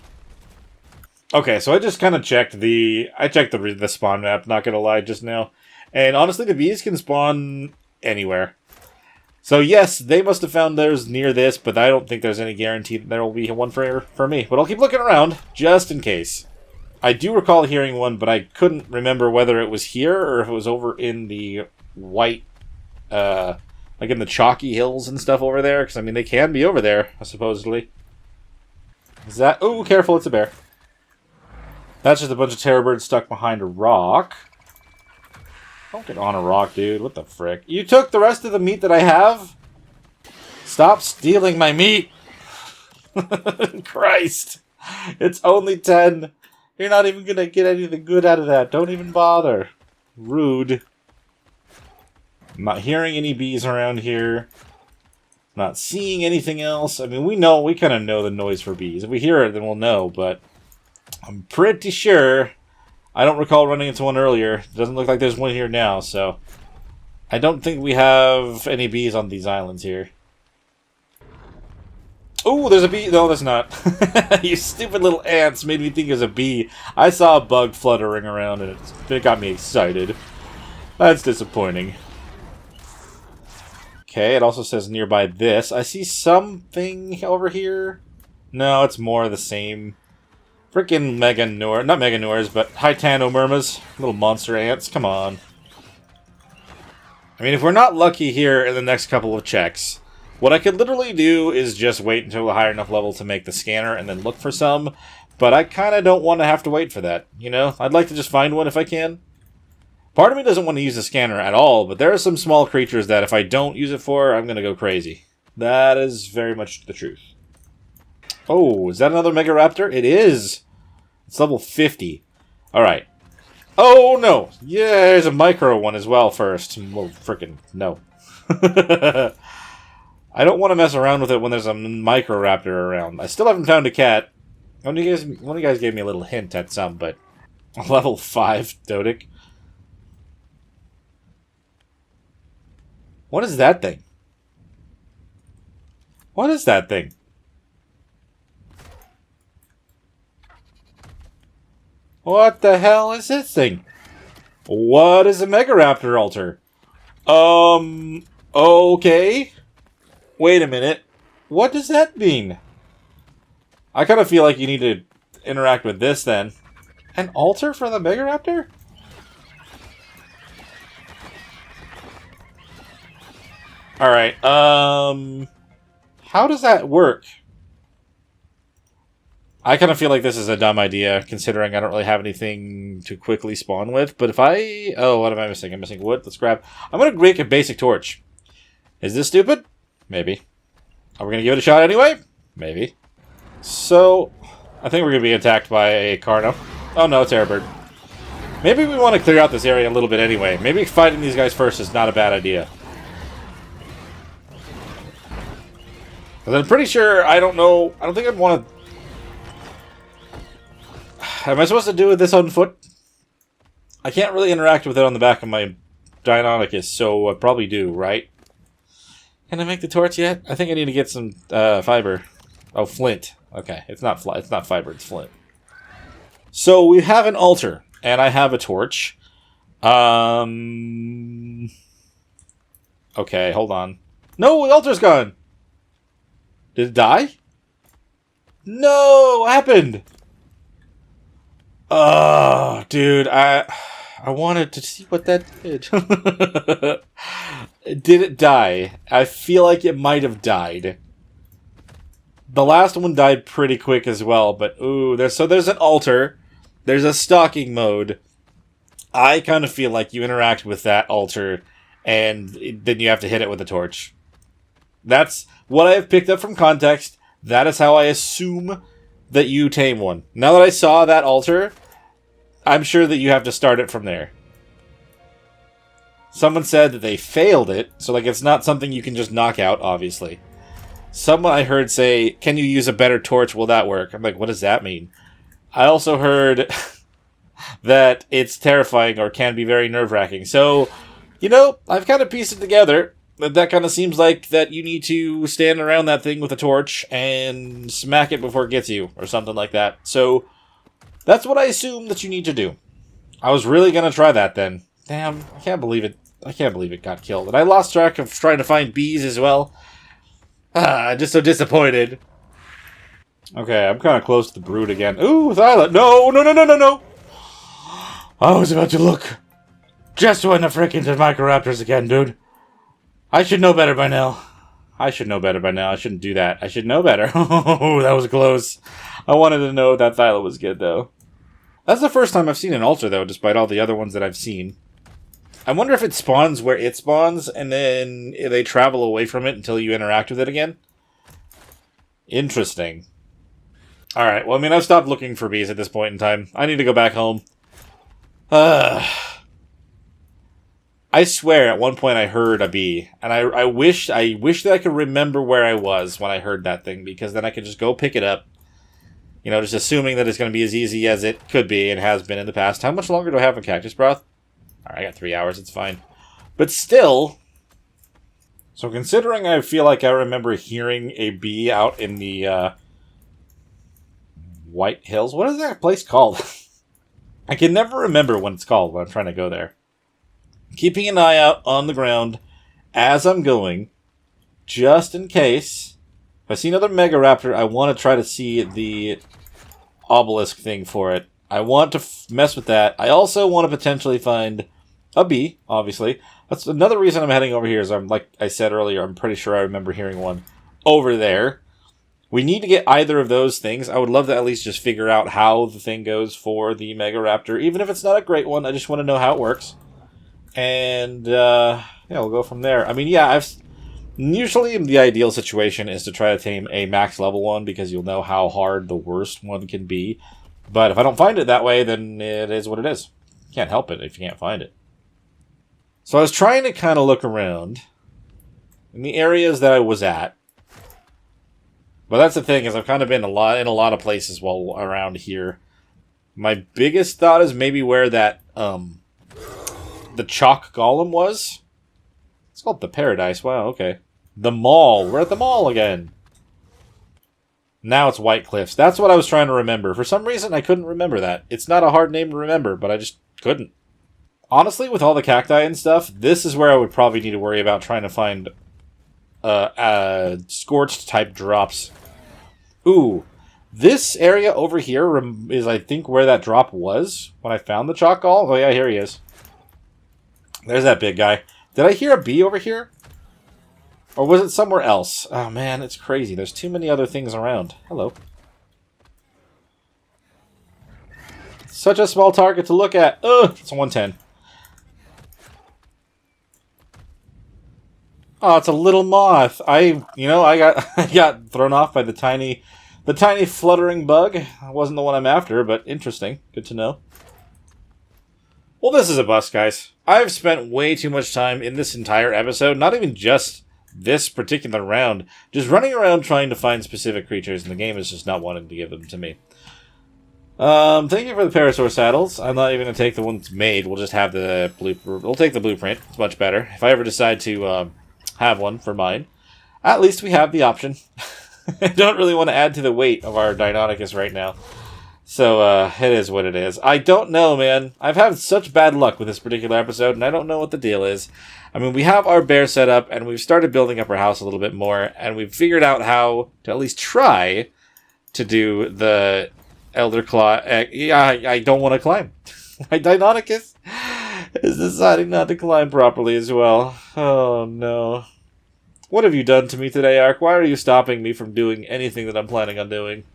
Okay, so I just kind of checked the spawn map, not gonna lie, just now. And honestly, the bees can spawn anywhere. So yes, they must have found theirs near this, but I don't think there's any guarantee that there will be one for me. But I'll keep looking around, just in case. I do recall hearing one, but I couldn't remember whether it was here or if it was over in the white, like in the chalky hills and stuff over there. Because, I mean, they can be over there, supposedly. Is that... Oh, careful, it's a bear. That's just a bunch of terror birds stuck behind a rock. Don't get on a rock, dude. What the frick? You took the rest of the meat that I have? Stop stealing my meat! Christ! It's only 10. You're not even gonna get anything good out of that. Don't even bother. Rude. I'm not hearing any bees around here. Not seeing anything else. I mean, we kind of know the noise for bees. If we hear it, then we'll know, but I'm pretty sure... I don't recall running into one earlier. It doesn't look like there's one here now, so... I don't think we have any bees on these islands here. Oh, there's a bee! No, there's not. You stupid little ants made me think it was a bee. I saw a bug fluttering around and it got me excited. That's disappointing. Okay, it also says nearby this. I see something over here. No, it's more of the same. Freaking Meganure. Not Meganures, but Hytanomyrmas. Little monster ants. Come on. I mean, if we're not lucky here in the next couple of checks, what I could literally do is just wait until a higher enough level to make the scanner and then look for some. But I kind of don't want to have to wait for that, you know? I'd like to just find one if I can. Part of me doesn't want to use the scanner at all, but there are some small creatures that if I don't use it for, I'm going to go crazy. That is very much the truth. Oh, is that another Megaraptor? It is! It's level 50. Alright. Oh, no! Yeah, there's a micro one as well first. Well, frickin' no. I don't want to mess around with it when there's a Microraptor around. I still haven't found a cat. One of you guys gave me a little hint at some, but... Level 5 Dodic. What is that thing? What is that thing? What the hell is this thing? What is a Megaraptor altar? Okay. Wait a minute. What does that mean? I kind of feel like you need to interact with this then. An altar for the Megaraptor? Alright, how does that work? I kind of feel like this is a dumb idea, considering I don't really have anything to quickly spawn with. But if I... Oh, what am I missing? I'm missing wood. Let's grab... I'm going to make a basic torch. Is this stupid? Maybe. Are we going to give it a shot anyway? Maybe. So, I think we're going to be attacked by a Carno. Oh no, it's Airbird. Maybe we want to clear out this area a little bit anyway. Maybe fighting these guys first is not a bad idea. Because I'm pretty sure, I don't know... I don't think I'd want to... Am I supposed to do this on foot? I can't really interact with it on the back of my Deinonychus, so I probably do, right? Can I make the torch yet? I think I need to get some fiber. Oh, flint. Okay, it's not fiber, it's flint. So we have an altar, and I have a torch. Okay, hold on. No, the altar's gone! Did it die? No! What happened? Oh, dude, I wanted to see what that did. Did it die? I feel like it might have died. The last one died pretty quick as well, but ooh, there's an altar. There's a stalking mode. I kind of feel like you interact with that altar, and then you have to hit it with a torch. That's what I have picked up from context. That is how I assume that you tame one. Now that I saw that altar, I'm sure that you have to start it from there. Someone said that they failed it, so like it's not something you can just knock out, obviously. Someone I heard say, can you use a better torch? Will that work? I'm like, what does that mean? I also heard that it's terrifying or can be very nerve-wracking. So, you know, I've kind of pieced it together. That kind of seems like that you need to stand around that thing with a torch and smack it before it gets you, or something like that. So, that's what I assume that you need to do. I was really going to try that then. Damn, I can't believe it. I can't believe it got killed. And I lost track of trying to find bees as well. Just so disappointed. Okay, I'm kind of close to the brood again. Ooh, Thyla. No, no, no, no, no, no! I was about to look. Just when the frickin' Microraptors again, dude. I should know better by now. I should know better by now. I shouldn't do that. I should know better. Oh, that was close. I wanted to know that Thyla was good, though. That's the first time I've seen an altar, though, despite all the other ones that I've seen. I wonder if it spawns where it spawns, and then they travel away from it until you interact with it again. Interesting. Alright, well, I mean, I've stopped looking for bees at this point in time. I need to go back home. I swear, at one point I heard a bee, and I wish that I could remember where I was when I heard that thing, because then I could just go pick it up. You know, just assuming that it's going to be as easy as it could be and has been in the past. How much longer do I have in Cactus Broth? Alright, I got 3 hours, it's fine. But still... So considering I feel like I remember hearing a bee out in the, White Hills? What is that place called? I can never remember what it's called when I'm trying to go there. Keeping an eye out on the ground as I'm going, just in case If I see another Megaraptor, I want to try to see the obelisk thing for it. I want to mess with that. I also want to potentially find a bee, obviously. That's another reason I'm heading over here, is like I said earlier, I'm pretty sure I remember hearing one over there. We need to get either of those things. I would love to at least just figure out how the thing goes for the Megaraptor. Even if it's not a great one, I just want to know how it works. And, yeah, we'll go from there. I mean, yeah, usually the ideal situation is to try to tame a max level one, because you'll know how hard the worst one can be. But if I don't find it that way, then it is what it is. You can't help it if you can't find it. So I was trying to kind of look around in the areas that I was at. But that's the thing, is I've kind of been in a lot of places while around here. My biggest thought is maybe where that the chalk golem was. It's called the Paradise. Wow, okay. The mall. We're at the mall again. Now it's White Cliffs. That's what I was trying to remember. For some reason, I couldn't remember that. It's not a hard name to remember, but I just couldn't. Honestly, with all the cacti and stuff, this is where I would probably need to worry about trying to find scorched type drops. Ooh, this area over here is, I think, where that drop was when I found the chalk golem. Oh yeah, here he is. There's that big guy. Did I hear a bee over here? Or was it somewhere else? Oh man, it's crazy. There's too many other things around. Hello. Such a small target to look at. Ugh, it's a 110. Oh, it's a little moth. I got thrown off by the tiny fluttering bug. It wasn't the one I'm after, but interesting. Good to know. Well, this is a bust, guys. I've spent way too much time in this entire episode, not even just this particular round, just running around trying to find specific creatures, and the game is just not wanting to give them to me. Thank you for the Parasaur saddles. I'm not even going to take the one that's made. We'll just have the blueprint. We'll take the blueprint. It's much better. If I ever decide to have one for mine, at least we have the option. I don't really want to add to the weight of our Deinonychus right now. So, it is what it is. I don't know, man. I've had such bad luck with this particular episode, and I don't know what the deal is. I mean, we have our bear set up, and we've started building up our house a little bit more, and we've figured out how to at least try to do the Elder Claw. I don't want to climb. My Deinonychus is deciding not to climb properly as well. Oh, no. What have you done to me today, Ark? Why are you stopping me from doing anything that I'm planning on doing?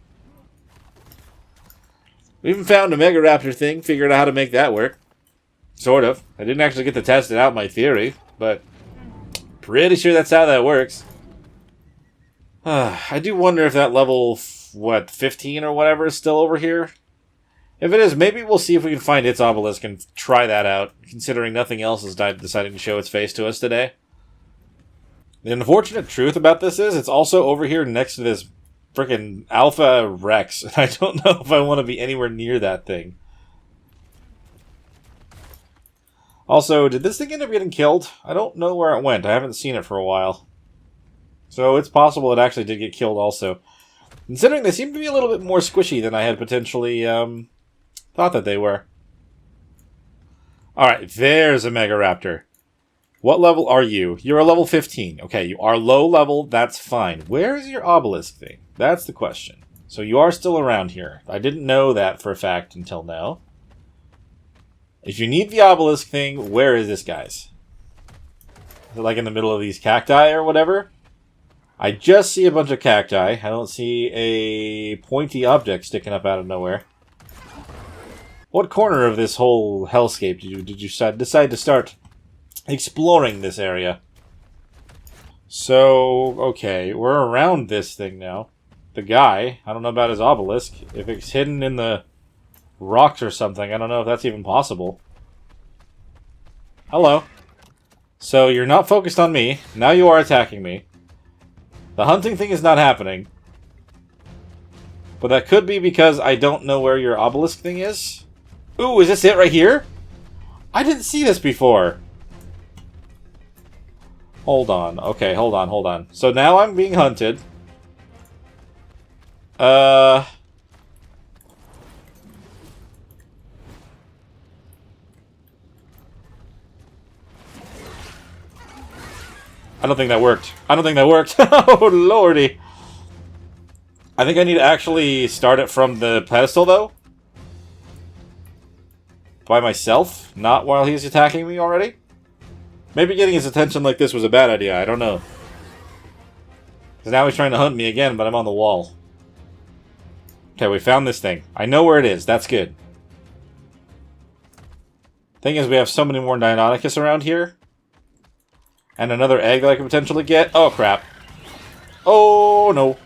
We even found a Megaraptor thing, figured out how to make that work. Sort of. I didn't actually get to test it out, my theory, but pretty sure that's how that works. I do wonder if that level, 15 or whatever is still over here? If it is, maybe we'll see if we can find its obelisk and try that out, considering nothing else is deciding to show its face to us today. The unfortunate truth about this is, it's also over here next to this frickin' Alpha Rex. I don't know if I want to be anywhere near that thing. Also, did this thing end up getting killed? I don't know where it went. I haven't seen it for a while. So it's possible it actually did get killed also. Considering they seem to be a little bit more squishy than I had potentially thought that they were. Alright, there's a Megaraptor. What level are you? You're a level 15. Okay, you are low level. That's fine. Where is your obelisk thing? That's the question. So you are still around here. I didn't know that for a fact until now. If you need the obelisk thing, where is this, guys? Is it like in the middle of these cacti or whatever? I just see a bunch of cacti. I don't see a pointy object sticking up out of nowhere. What corner of this whole hellscape did you decide to start exploring this area? So, okay, we're around this thing now. The guy, I don't know about his obelisk. If it's hidden in the rocks or something, I don't know if that's even possible. Hello. So, you're not focused on me. Now you are attacking me. The hunting thing is not happening. But that could be because I don't know where your obelisk thing is. Ooh, is this it right here? I didn't see this before. Hold on. Okay, hold on. So now I'm being hunted. I don't think that worked. Oh, lordy. I think I need to actually start it from the pedestal, though. By myself, not while he's attacking me already. Maybe getting his attention like this was a bad idea, I don't know. Because now he's trying to hunt me again, but I'm on the wall. Okay, we found this thing. I know where it is, that's good. Thing is, we have so many more Deinonychus around here. And another egg that I could potentially get. Oh, crap. Oh, no.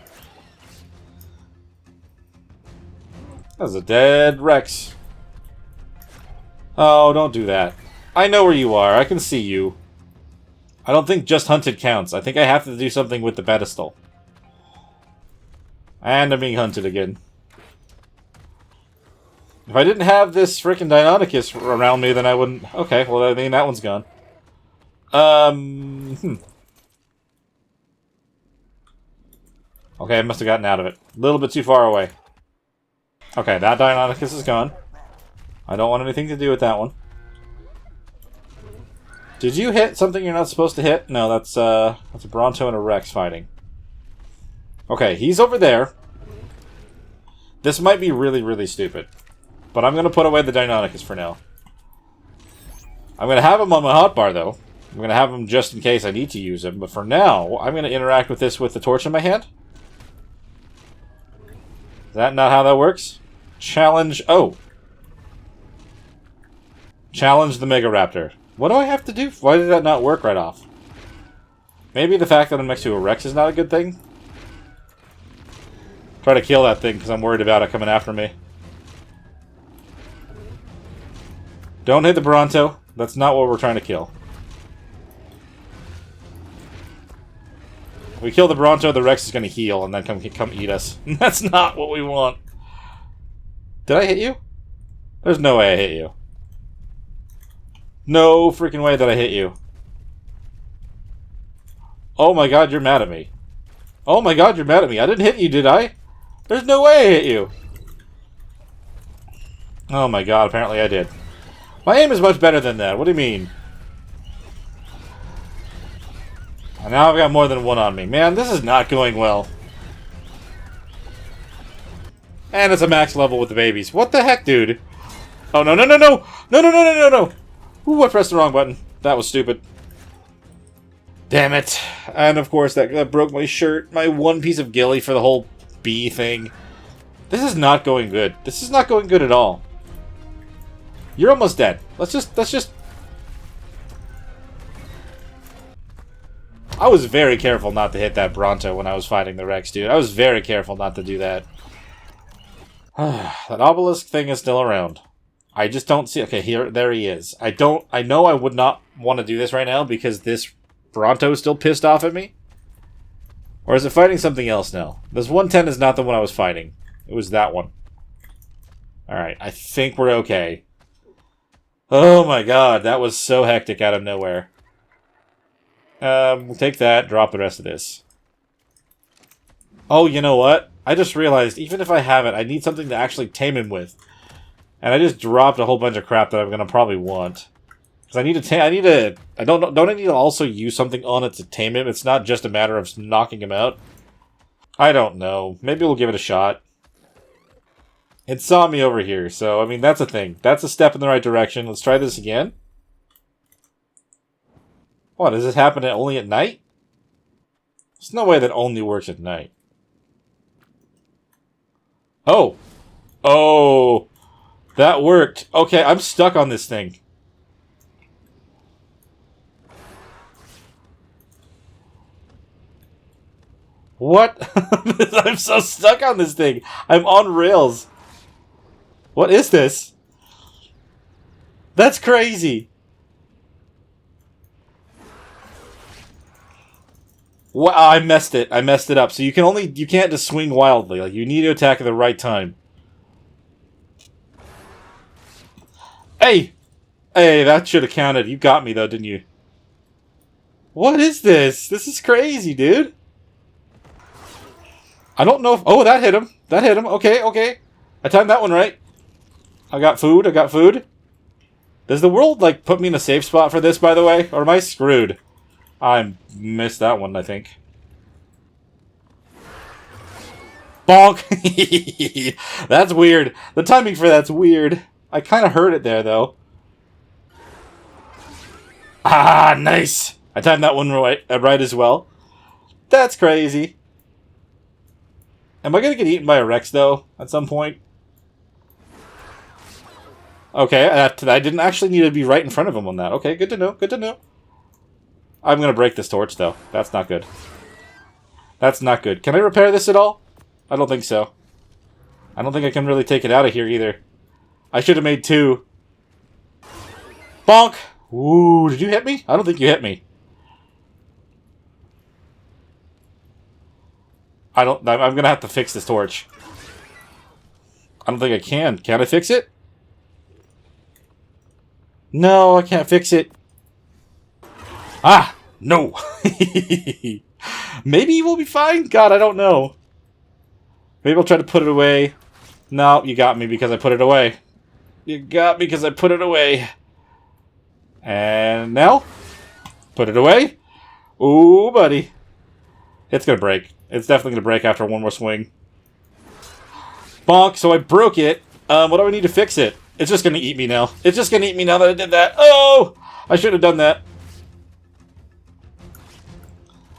That's a dead Rex. Oh, don't do that. I know where you are. I can see you. I don't think just hunted counts. I think I have to do something with the pedestal. And I'm being hunted again. If I didn't have this frickin' Deinonychus around me, then I wouldn't... Okay, well, I mean, that one's gone. Okay, I must have gotten out of it. A little bit too far away. Okay, that Deinonychus is gone. I don't want anything to do with that one. Did you hit something you're not supposed to hit? No, that's a Bronto and a Rex fighting. Okay, he's over there. This might be really, really stupid. But I'm going to put away the Deinonychus for now. I'm going to have him on my hotbar, though. I'm going to have him just in case I need to use him. But for now, I'm going to interact with this with the torch in my hand. Is that not how that works? Challenge... Oh. Challenge the Megaraptor. What do I have to do? Why did that not work right off? Maybe the fact that I'm next to a Rex is not a good thing? Try to kill that thing because I'm worried about it coming after me. Don't hit the Bronto. That's not what we're trying to kill. If we kill the Bronto, the Rex is going to heal and then come eat us. That's not what we want. Did I hit you? There's no way I hit you. No freaking way that I hit you. Oh my god, you're mad at me. Oh my god, you're mad at me. I didn't hit you, did I? There's no way I hit you. Oh my god, apparently I did. My aim is much better than that. What do you mean? And now I've got more than one on me. Man, this is not going well. And it's a max level with the babies. What the heck, dude? Oh, no, no, no, no! No, no, no, no, no, no! Ooh, I pressed the wrong button. That was stupid. Damn it. And, of course, that broke my shirt. My one piece of ghillie for the whole bee thing. This is not going good. This is not going good at all. You're almost dead. Let's just... I was very careful not to hit that Bronto when I was fighting the Rex, dude. I was very careful not to do that. That obelisk thing is still around. I just don't see... Okay, there he is. I know I would not want to do this right now because this Bronto is still pissed off at me. Or is it fighting something else now? This 110 is not the one I was fighting. It was that one. Alright, I think we're okay. Oh my god, that was so hectic out of nowhere. We'll take that, drop the rest of this. Oh, you know what? I just realized, even if I have it, I need something to actually tame him with. And I just dropped a whole bunch of crap that I'm gonna probably want. Because I need to don't I need to also use something on it to tame him? It's not just a matter of knocking him out. I don't know. Maybe we'll give it a shot. It saw me over here, so, I mean, that's a thing. That's a step in the right direction. Let's try this again. What, does this happen only at night? There's no way that only works at night. Oh! Oh! That worked. Okay, I'm stuck on this thing. What? I'm so stuck on this thing. I'm on rails. What is this? That's crazy. Wow, I messed it. I messed it up. So you can't just swing wildly. Like, you need to attack at the right time. Hey! Hey, that should have counted. You got me, though, didn't you? What is this? This is crazy, dude. I don't know if... Oh, that hit him. That hit him. Okay, okay. I timed that one right. I got food. I got food. Does the world, like, put me in a safe spot for this, by the way? Or am I screwed? I missed that one, I think. Bonk! That's weird. The timing for that's weird. I kind of heard it there, though. Ah, nice! I timed that one right as well. That's crazy. Am I going to get eaten by a Rex, though, at some point? Okay, I didn't actually need to be right in front of him on that. Okay, good to know, good to know. I'm going to break this torch, though. That's not good. That's not good. Can I repair this at all? I don't think so. I don't think I can really take it out of here, either. I should have made 2. Bonk! Ooh, did you hit me? I don't think you hit me. I'm going to have to fix this torch. I don't think I can. Can I fix it? No, I can't fix it. Ah! No! Maybe we'll be fine? God, I don't know. Maybe I'll try to put it away. No, you got me because I put it away. You got me because I put it away. And now? Put it away. Ooh, buddy. It's gonna break. It's definitely gonna break after one more swing. Bonk, so I broke it. What do I need to fix it? It's just gonna eat me now. It's just gonna eat me now that I did that. Oh! I should have done that.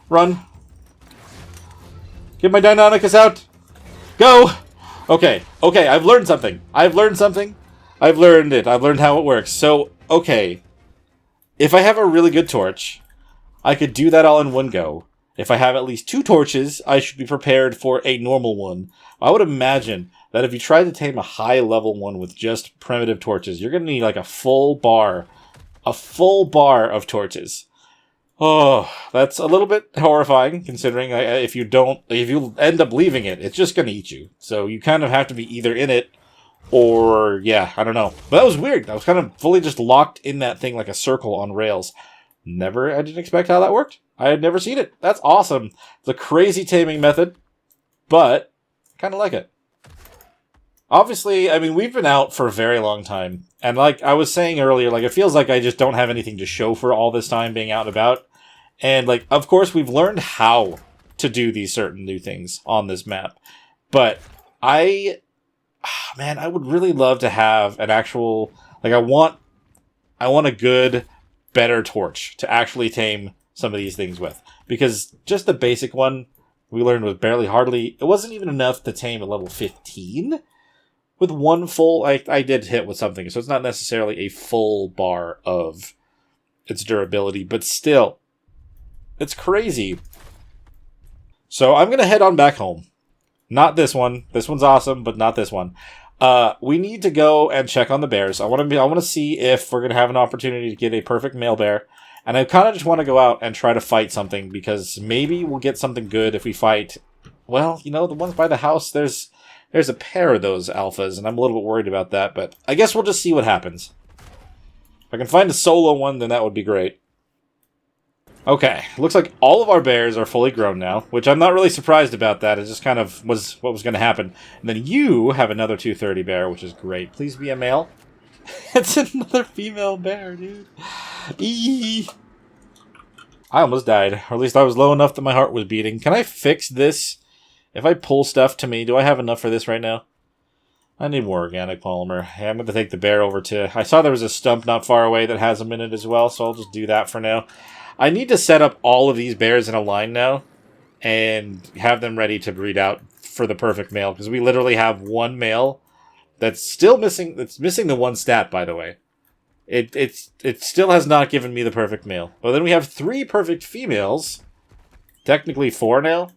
Run. Get my Deinonychus out. Go! Okay, okay, I've learned something. I've learned something. I've learned it. I've learned how it works. So, okay. If I have a really good torch, I could do that all in one go. If I have at least 2 torches, I should be prepared for a normal one. I would imagine that if you try to tame a high-level one with just primitive torches, you're going to need like a full bar of torches. Oh, that's a little bit horrifying, considering if you end up leaving it, it's just going to eat you. So you kind of have to be either in it, or, yeah, I don't know. But that was weird. I was kind of fully just locked in that thing like a circle on rails. I didn't expect how that worked. I had never seen it. That's awesome. It's a crazy taming method, but kind of like it. Obviously, I mean, we've been out for a very long time. And like I was saying earlier, like it feels like I just don't have anything to show for all this time being out and about. And like, of course, we've learned how to do these certain new things on this map. But man, I would really love to have an actual, like I want a good, better torch to actually tame some of these things with. Because just the basic one we learned was it wasn't even enough to tame at level 15. With one full, I did hit with something, so it's not necessarily a full bar of its durability, but still, it's crazy. So I'm going to head on back home. Not this one. This one's awesome, but not this one. We need to go and check on the bears. I want to see if we're going to have an opportunity to get a perfect male bear. And I kind of just want to go out and try to fight something, because maybe we'll get something good if we fight, well, you know, the ones by the house, there's a pair of those alphas, and I'm a little bit worried about that, but I guess we'll just see what happens. If I can find a solo one, then that would be great. Okay, looks like all of our bears are fully grown now, which I'm not really surprised about that. It just kind of was what was going to happen. And then you have another 230 bear, which is great. Please be a male. It's another female bear, dude. Eee. I almost died, or at least I was low enough that my heart was beating. Can I fix this? If I pull stuff to me, do I have enough for this right now? I need more organic polymer. Yeah, I'm going to take the bear over to... I saw there was a stump not far away that has them in it as well, so I'll just do that for now. I need to set up all of these bears in a line now and have them ready to breed out for the perfect male, because we literally have one male that's still missing... It's missing the one stat, by the way. It still has not given me the perfect male. But then we have 3 perfect females. Technically 4 now.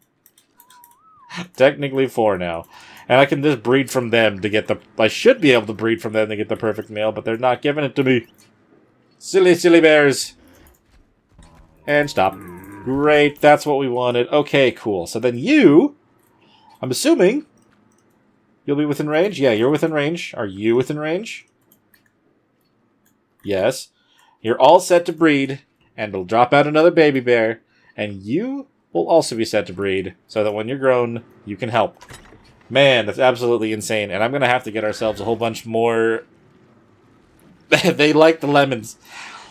Technically 4 now. And I can just breed from them to get the... I should be able to breed from them to get the perfect male, but they're not giving it to me. Silly, silly bears. And stop. Great, that's what we wanted. Okay, cool. So then you... I'm assuming... You'll be within range? Yeah, you're within range. Are you within range? Yes. You're all set to breed, and it'll drop out another baby bear, and you will also be set to breed, so that when you're grown, you can help. Man, that's absolutely insane, and I'm going to have to get ourselves a whole bunch more... They like the lemons.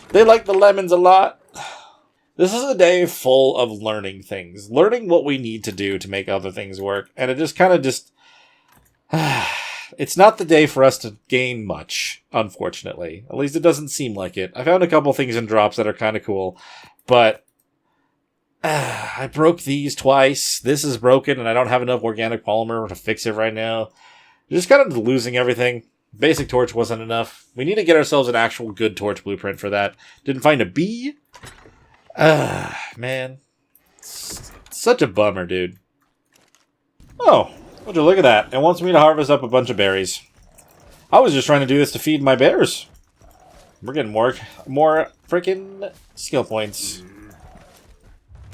They like the lemons a lot. This is a day full of learning things. Learning what we need to do to make other things work. And it just kind of just... it's not the day for us to gain much, unfortunately. At least it doesn't seem like it. I found a couple things in drops that are kind of cool. But... I broke these twice. This is broken, and I don't have enough organic polymer to fix it right now. Just kind of losing everything. Basic torch wasn't enough. We need to get ourselves an actual good torch blueprint for that. Didn't find a bee. Man. It's such a bummer, dude. Oh, would you look at that? It wants me to harvest up a bunch of berries. I was just trying to do this to feed my bears. We're getting more freaking skill points.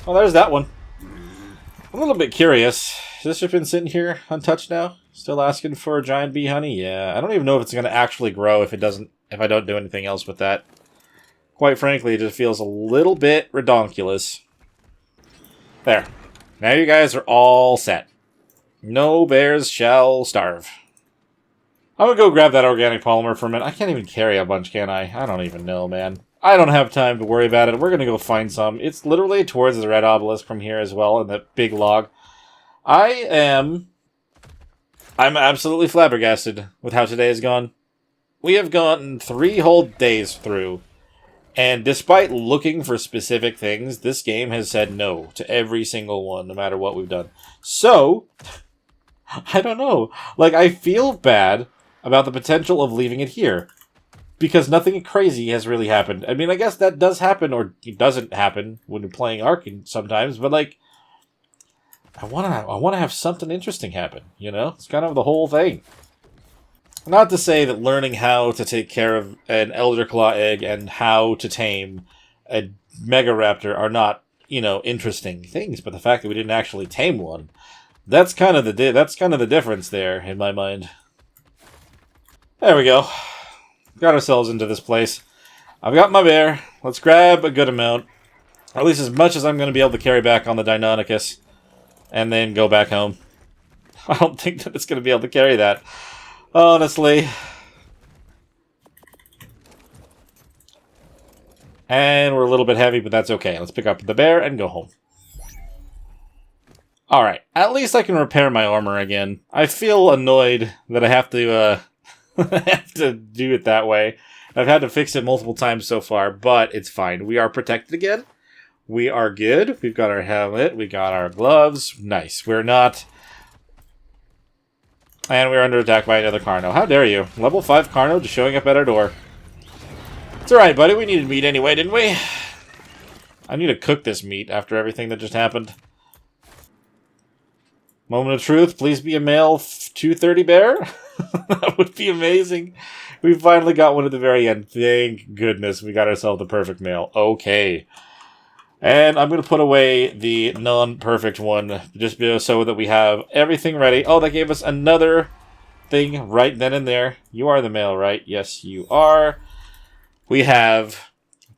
Oh, there's that one. I'm a little bit curious. Has this just been sitting here untouched now? Still asking for giant bee honey? Yeah, I don't even know if it's going to actually grow if I don't do anything else with that. Quite frankly, it just feels a little bit redonkulous. There. Now you guys are all set. No bears shall starve. I'm going to go grab that organic polymer for a minute. I can't even carry a bunch, can I? I don't even know, man. I don't have time to worry about it. We're going to go find some. It's literally towards the red obelisk from here as well, in that big log. I'm absolutely flabbergasted with how today has gone. We have gotten 3 whole days through. And despite looking for specific things, this game has said no to every single one, no matter what we've done. So, I don't know. Like, I feel bad about the potential of leaving it here. Because nothing crazy has really happened. I mean, I guess that does happen, or it doesn't happen when you're playing Ark sometimes, but, like, I wanna have something interesting happen, you know? It's kind of the whole thing. Not to say that learning how to take care of an Elderclaw egg and how to tame a Megaraptor are not, you know, interesting things, but the fact that we didn't actually tame one, that's kind of the difference there, in my mind. There we go. Got ourselves into this place. I've got my bear. Let's grab a good amount. Or at least as much as I'm going to be able to carry back on the Deinonychus. And then go back home. I don't think that it's going to be able to carry that. Honestly. And we're a little bit heavy, but that's okay. Let's pick up the bear and go home. Alright. At least I can repair my armor again. I feel annoyed that I have to, I have to do it that way. I've had to fix it multiple times so far, but it's fine. We are protected again. We are good. We've got our helmet. We got our gloves. Nice. We're not... And we're under attack by another Carno. How dare you? Level 5 Carno just showing up at our door. It's alright, buddy. We needed meat anyway, didn't we? I need to cook this meat after everything that just happened. Moment of truth. Please be a male 230 bear. That would be amazing. We finally got one at the very end. Thank goodness we got ourselves the perfect male. Okay. And I'm going to put away the non-perfect one, just so that we have everything ready. Oh, that gave us another thing right then and there. You are the male, right? Yes, you are. We have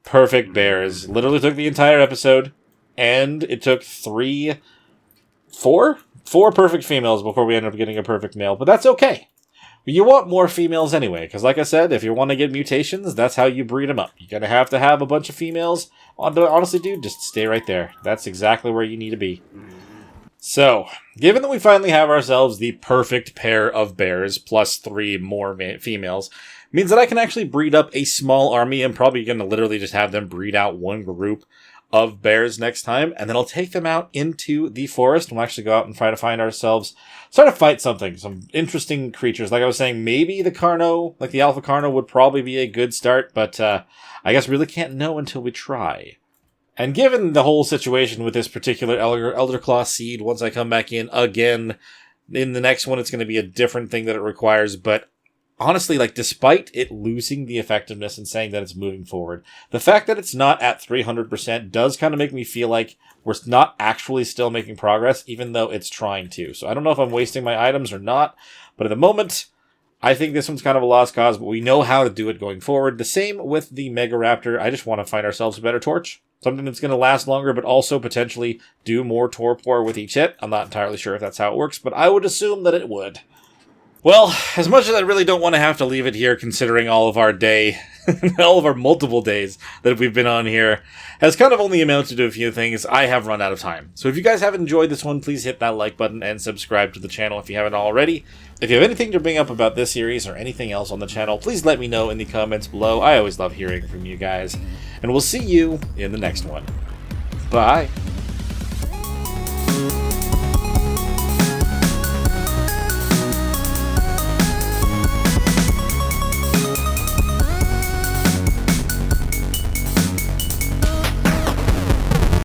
perfect bears. Literally took the entire episode, and it took four perfect females before we ended up getting a perfect male. But that's okay. You want more females anyway, because like I said, if you want to get mutations, that's how you breed them up. You're going to have a bunch of females. Honestly, dude, just stay right there. That's exactly where you need to be. So, given that we finally have ourselves the perfect pair of bears, plus 3 more females, means that I can actually breed up a small army. I'm probably going to literally just have them breed out one group of bears next time, and then I'll take them out into the forest. We'll actually go out and try to find ourselves, try to fight some interesting creatures. Like I was saying, maybe the Carno, like the Alpha Carno, would probably be a good start, but I guess we really can't know until we try. And given the whole situation with this particular Elderclaw seed, once I come back in again, in the next one, it's going to be a different thing that it requires, but honestly, like, despite it losing the effectiveness and saying that it's moving forward, the fact that it's not at 300% does kind of make me feel like we're not actually still making progress, even though it's trying to. So I don't know if I'm wasting my items or not, but at the moment, I think this one's kind of a lost cause, but we know how to do it going forward. The same with the Megaraptor. I just want to find ourselves a better torch. Something that's going to last longer, but also potentially do more torpor with each hit. I'm not entirely sure if that's how it works, but I would assume that it would. Well, as much as I really don't want to have to leave it here, considering all of our day, all of our multiple days that we've been on here, has kind of only amounted to a few things, I have run out of time. So if you guys have enjoyed this one, please hit that like button and subscribe to the channel if you haven't already. If you have anything to bring up about this series or anything else on the channel, please let me know in the comments below. I always love hearing from you guys. And we'll see you in the next one. Bye.